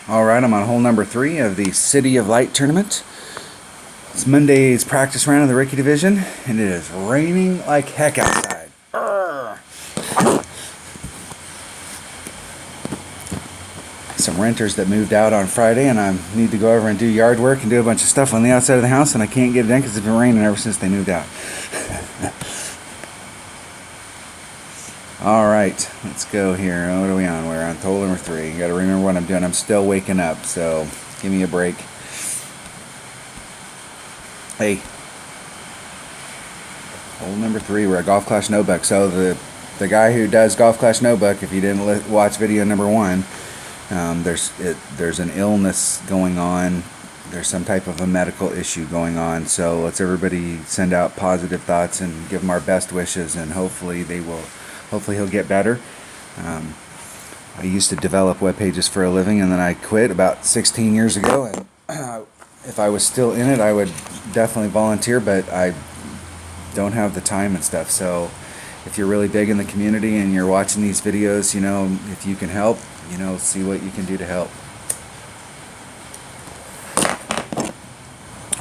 Alright, I'm on hole number 3 of the City of Light tournament. It's Monday's practice round of the Rookie Division, and it is raining like heck outside. Urgh. Some renters that moved out on Friday, and I need to go over and do yard work and do a bunch of stuff on the outside of the house, and I can't get it done because it's been raining ever since they moved out. Alright, let's go here. What are we on? We're on hole number 3. You gotta remember what I'm doing. I'm still waking up, so give me a break. Hey. Hole number 3, we're at Golf Clash Nobuck. So the guy who does Golf Clash Nobuck, if you didn't watch video number 1, there's an illness going on. There's some type of a medical issue going on. So let's everybody send out positive thoughts and give him our best wishes, and hopefully he'll get better. I used to develop web pages for a living, and then I quit about 16 years ago, and if I was still in it, I would definitely volunteer, but I don't have the time and stuff. So if you're really big in the community and you're watching these videos, if you can help, see what you can do to help.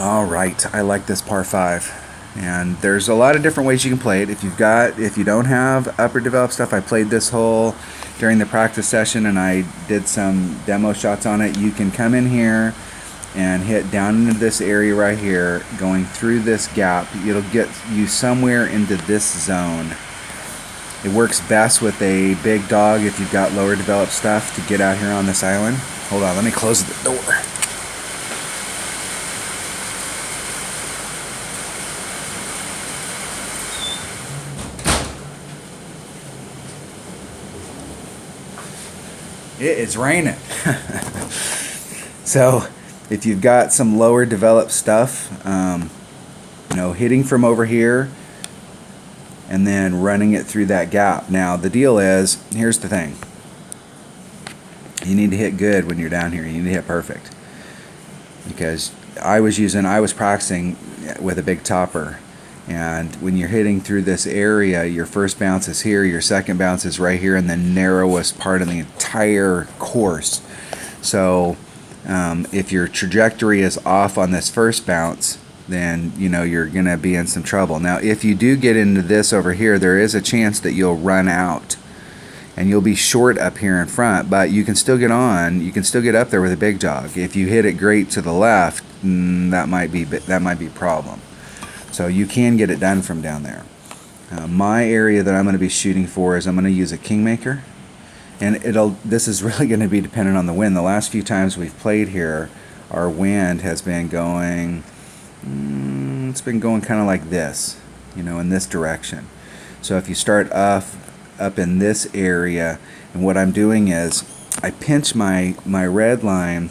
All right, I like this par 5. And there's a lot of different ways you can play it. If you don't have upper developed stuff, I played this hole during the practice session and I did some demo shots on it. You can come in here and hit down into this area right here, going through this gap. It'll get you somewhere into this zone. It works best with a big dog if you've got lower developed stuff to get out here on this island. Hold on, let me close the door. It is raining. So if you've got some lower developed stuff, hitting from over here and then running it through that gap. Now the deal is, here's the thing. You need to hit good when you're down here. You need to hit perfect. Because I was practicing with a big topper. And when you're hitting through this area, your first bounce is here, your second bounce is right here in the narrowest part of the entire course. So if your trajectory is off on this first bounce, then you're going to be in some trouble. Now if you do get into this over here, there is a chance that you'll run out and you'll be short up here in front, but you can still get on. You can still get up there with a big jog. If you hit it great to the left, that might be a problem. So you can get it done from down there. My area that I'm going to be shooting for is I'm going to use a Kingmaker, and this is really going to be dependent on the wind. The last few times we've played here, our wind has been going, it's been going kind of like this, in this direction. So if you start up in this area, and what I'm doing is I pinch my red line.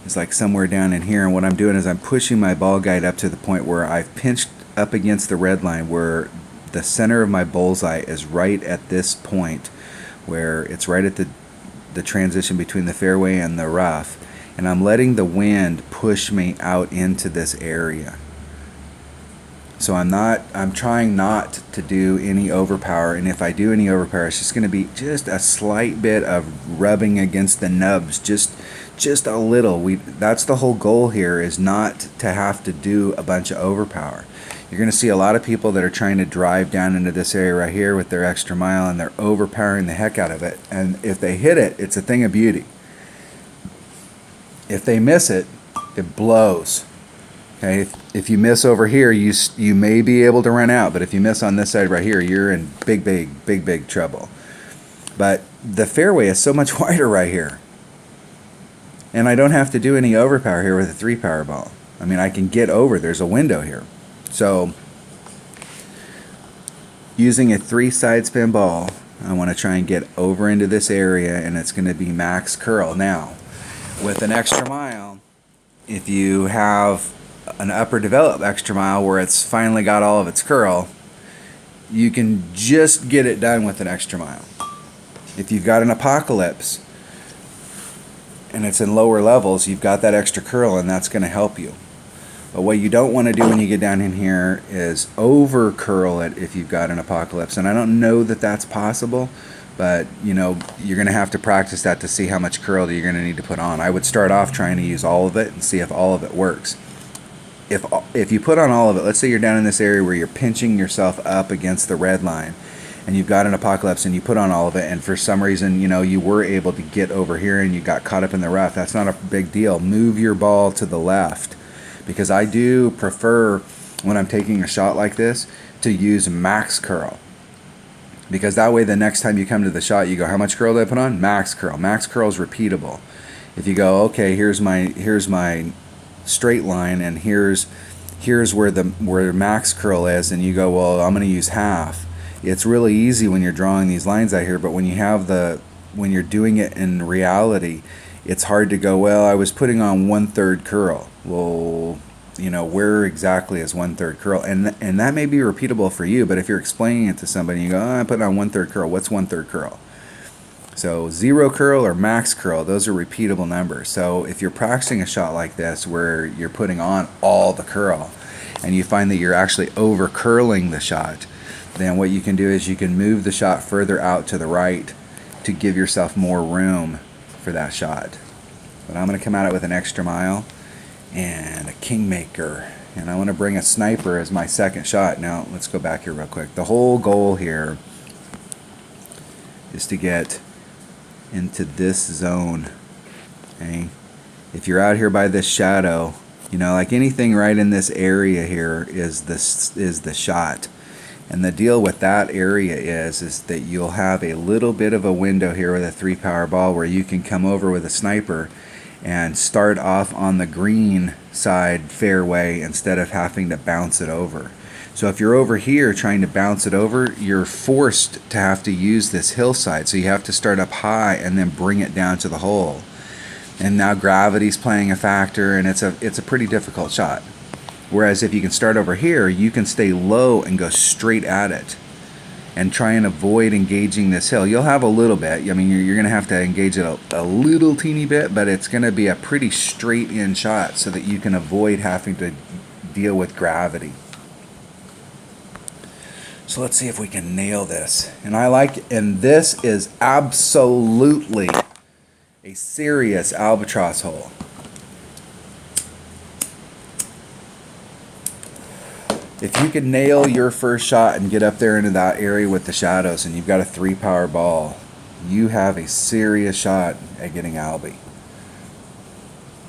It's like somewhere down in here, and what I'm doing is I'm pushing my ball guide up to the point where I've pinched up against the red line, where the center of my bullseye is right at this point, where it's right at the transition between the fairway and the rough, and I'm letting the wind push me out into this area. So I'm trying not to do any overpower, and if I do any overpower, it's just going to be just a slight bit of rubbing against the nubs, just a little. That's the whole goal here, is not to have to do a bunch of overpower. You're going to see a lot of people that are trying to drive down into this area right here with their extra mile, and they're overpowering the heck out of it. And if they hit it, it's a thing of beauty. If they miss it, it blows. Okay, if you miss over here, you may be able to run out, but if you miss on this side right here, you're in big trouble. But the fairway is so much wider right here. And I don't have to do any overpower here with a 3-power ball. I mean, I can get over. There's a window here. So using a 3 side spin ball, I want to try and get over into this area, and it's going to be max curl. Now, with an extra mile, if you have an upper developed extra mile where it's finally got all of its curl, you can just get it done with an extra mile. If you've got an apocalypse and it's in lower levels, you've got that extra curl, and that's going to help you. But what you don't want to do when you get down in here is over curl it if you've got an apocalypse. And I don't know that that's possible, But you know, you're going to have to practice that to see how much curl you're going to need to put on. I would start off trying to use all of it and see if all of it works. If you put on all of it, let's say you're down in this area where you're pinching yourself up against the red line, and you've got an apocalypse and you put on all of it, and for some reason, you know, you were able to get over here and you got caught up in the rough, that's not a big deal. Move your ball to the left, because I do prefer, when I'm taking a shot like this, to use max curl, because that way the next time you come to the shot, you go, how much curl did I put on? Max curl. Max curl is repeatable. If you go, okay, here's my straight line, and here's where max curl is, and you go, well, I'm going to use half. It's really easy when you're drawing these lines out here, but when you're doing it in reality, it's hard to go, well, I was putting on 1/3 curl. Well, you know, where exactly is 1/3 curl? And that may be repeatable for you, but if you're explaining it to somebody, you go, oh, I put on 1/3 curl. What's 1/3 curl? So 0 curl or max curl, those are repeatable numbers. So if you're practicing a shot like this where you're putting on all the curl and you find that you're actually over curling the shot, then what you can do is you can move the shot further out to the right to give yourself more room for that shot. But I'm going to come at it with an extra mile and a kingmaker, and I want to bring a sniper as my second shot. Now let's go back here real quick. The whole goal here is to get into this zone. Okay, if you're out here by this shadow, you know, like anything right in this area here is the shot. And the deal with that area is that you'll have a little bit of a window here with a 3-power ball where you can come over with a sniper and start off on the green side fairway instead of having to bounce it over. So if you're over here trying to bounce it over, you're forced to have to use this hillside. So you have to start up high and then bring it down to the hole. And now gravity's playing a factor, and it's a pretty difficult shot. Whereas if you can start over here, you can stay low and go straight at it and try and avoid engaging this hill. You'll have a little bit. I mean, you're going to have to engage it a little teeny bit, but it's going to be a pretty straight in shot so that you can avoid having to deal with gravity. So let's see if we can nail this. And this is absolutely a serious albatross hole. If you can nail your first shot and get up there into that area with the shadows and you've got a 3-power ball, you have a serious shot at getting Albie.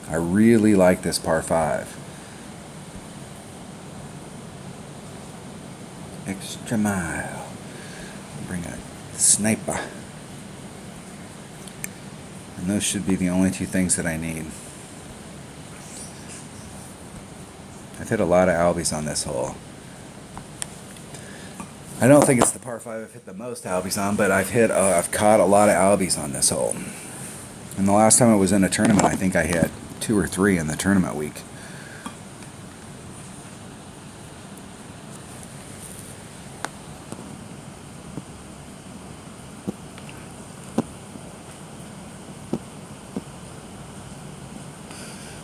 I really like this par 5. Extra mile. Bring a sniper. And those should be the only 2 things that I need. I've hit a lot of Albies on this hole. I don't think it's the par 5 I've hit the most Albies on, but I've caught a lot of Albies on this hole. And the last time I was in a tournament, I think I hit 2 or 3 in the tournament week.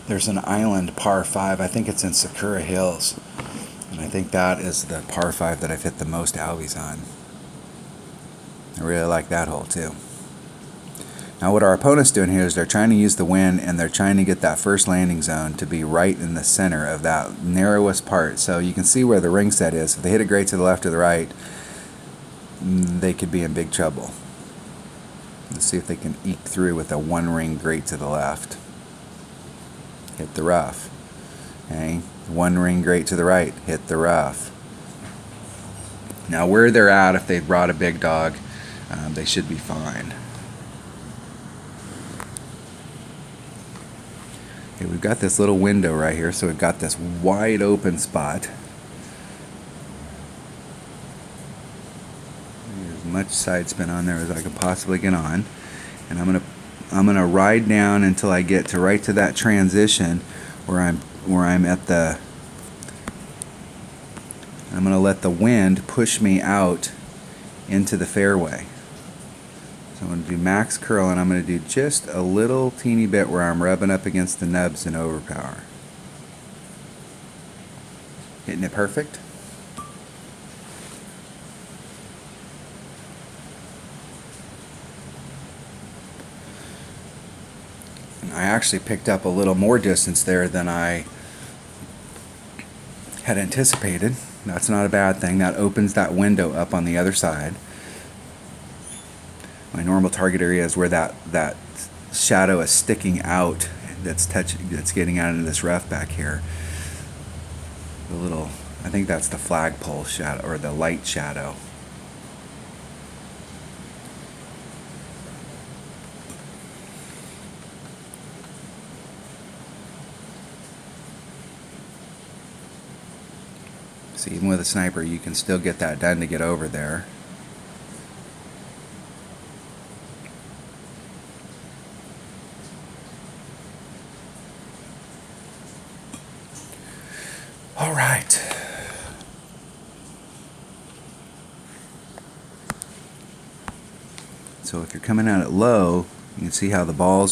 There's an island par 5. I think it's in Sakura Hills. And I think that is the par 5 that I've hit the most Albies on. I really like that hole too. Now what our opponent's doing here is they're trying to use the wind, and they're trying to get that first landing zone to be right in the center of that narrowest part. So you can see where the ring set is. If they hit it great to the left or the right, they could be in big trouble. Let's see if they can eke through with a 1-ring great to the left. Hit the rough. Okay, 1-ring great to the right, hit the rough. Now where they're at, if they brought a big dog, they should be fine. Okay, we've got this little window right here, so we've got this wide open spot. As much side spin on there as I can possibly get on, and I'm gonna ride down until I get to right to that transition where I'm at the. I'm gonna let the wind push me out into the fairway. So I'm gonna do max curl, and I'm gonna do just a little teeny bit where I'm rubbing up against the nubs and overpower. Hitting it perfect. I actually picked up a little more distance there than I had anticipated. That's not a bad thing. That opens that window up on the other side. My normal target area is where that shadow is sticking out, that's getting out into this rough back here. The little, I think that's the flagpole shadow, or the light shadow. See, even with a sniper, you can still get that done to get over there. All right. So if you're coming at it low, you can see how the ball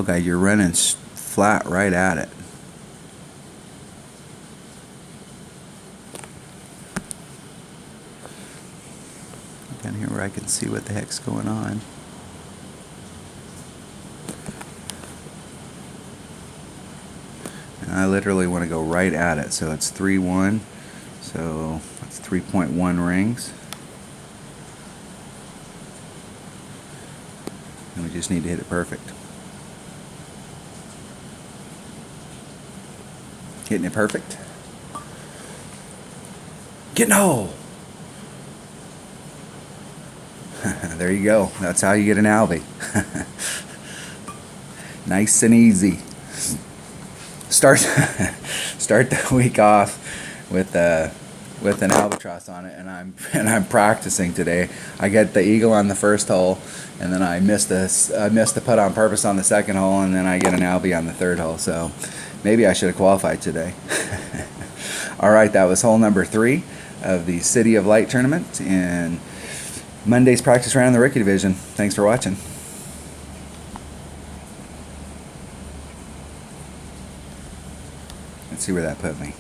guide, you're running flat right at it. Down here where I can see what the heck's going on. And I literally want to go right at it. So it's 3-1. So that's 3.1 rings. And we just need to hit it perfect. Hitting it perfect. Getting a hole. There you go. That's how you get an Albie. Nice and easy. Start the week off with an albatross on it, and I'm practicing today. I get the eagle on the first hole, and then I missed the putt on purpose on the second hole, and then I get an Albie on the third hole. So maybe I should have qualified today. All right, that was hole number 3 of the City of Light tournament in Monday's practice round in the rookie division. Thanks for watching. Let's see where that put me.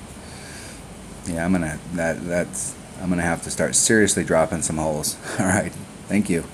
Yeah, I'm gonna have to start seriously dropping some holes. All right, thank you.